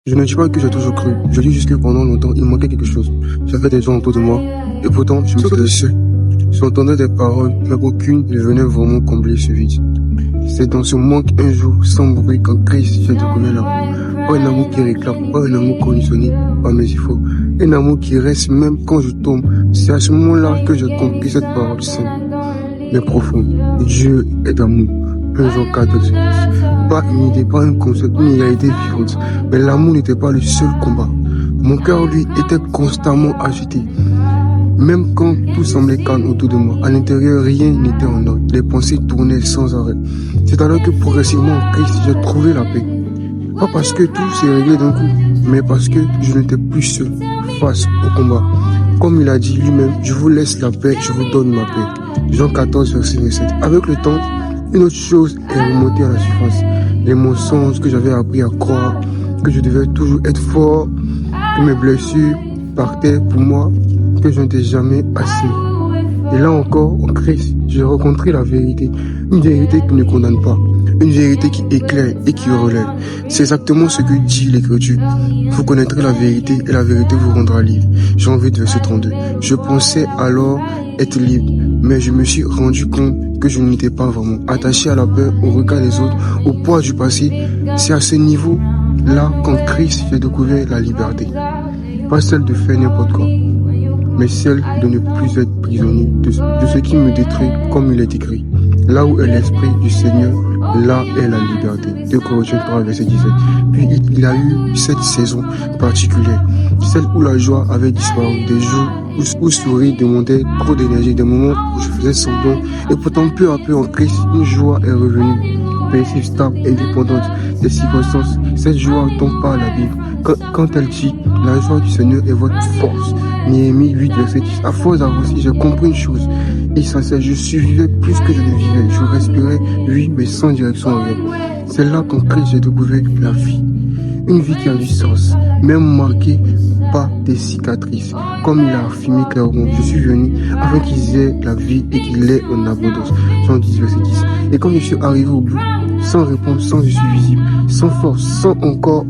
Je ne dis pas que j'ai toujours cru, je dis juste que pendant longtemps, il manquait quelque chose. J'avais des gens autour de moi, et pourtant, je me sentais seul. J'entendais des paroles, mais aucune ne venait vraiment combler ce vide. C'est dans ce manque un jour, sans bruit, qu'en Christ, j'ai découvert l'amour. Pas un amour qui réclame, pas un amour conditionné par mes efforts. Un amour qui reste même quand je tombe. C'est à ce moment-là que j'ai compris cette parole simple, mais profonde. Dieu est amour. 1 Jean 4, verset 10. Pas une idée, pas un concept, une réalité vivante. Mais l'amour n'était pas le seul combat. Mon cœur, lui, était constamment agité. Même quand tout semblait calme autour de moi, à l'intérieur, rien n'était en ordre. Les pensées tournaient sans arrêt. C'est alors que progressivement en Christ, j'ai trouvé la paix. Pas parce que tout s'est réglé d'un coup, mais parce que je n'étais plus seul face au combat. Comme il a dit lui-même, je vous laisse la paix, je vous donne ma paix. Jean 14, verset 27. Avec le temps, une autre chose est remontée à la surface. Les mensonges que j'avais appris à croire, que je devais toujours être fort, que mes blessures partaient pour moi, que je n'étais jamais assez. Et là encore, en Christ, j'ai rencontré la vérité. Une vérité qui ne condamne pas. Une vérité qui éclaire et qui relève. C'est exactement ce que dit l'Écriture. Vous connaîtrez la vérité et la vérité vous rendra libre. Jean 8, verset 32. Je pensais alors être libre, mais je me suis rendu compte que je n'étais pas vraiment attaché à la peur, au regard des autres, au poids du passé. C'est à ce niveau-là qu'en Christ, j'ai découvert la liberté. Pas celle de faire n'importe quoi, mais celle de ne plus être prisonnier de ce qui me détruit, comme il est écrit. Là où est l'Esprit du Seigneur, là est la liberté. 2 Corinthiens 3, verset 17. Puis il a eu cette saison particulière, celle où la joie avait disparu, des jours où sourire demandait trop d'énergie, des moments où je faisais semblant, et pourtant peu à peu en Christ, une joie est revenue, paisible, stable, indépendante des circonstances. Cette joie tombe par la Bible. Quand elle dit, la joie du Seigneur est votre force. Néhémie 8, verset 10. À force d'avancer, j'ai compris une chose. Essentielle, je survivais plus que je ne vivais. Je respirais, oui, mais sans direction en rien. C'est là qu'en Christ, j'ai découvert la vie. Une vie qui a du sens, même marquée par des cicatrices. Comme il a affirmé clairement, je suis venu afin qu'ils aient la vie et qu'ils l'aient en abondance. Jean 10, verset 10. Et quand je suis arrivé au bout, sans réponse, sans issue visible, sans force, sans encore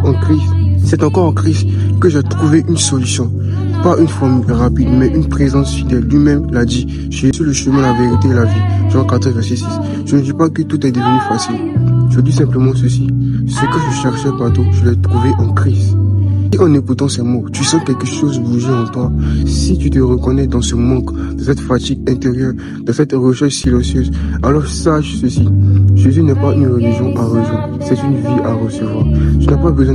en Christ, c'est encore en Christ que j'ai trouvé une solution. Pas une formule rapide, mais une présence fidèle. Lui-même l'a dit, je suis sur le chemin, la vérité et la vie. Jean 14, verset 6. Je ne dis pas que tout est devenu facile. Je dis simplement ceci. Ce que je cherchais partout, je l'ai trouvé en Christ. Et en écoutant ces mots, tu sens quelque chose bouger en toi. Si tu te reconnais dans ce manque, de cette fatigue intérieure, de cette recherche silencieuse, alors sache ceci. Jésus n'est pas une religion à rejoindre, c'est une vie à recevoir. Tu n'as pas besoin d'être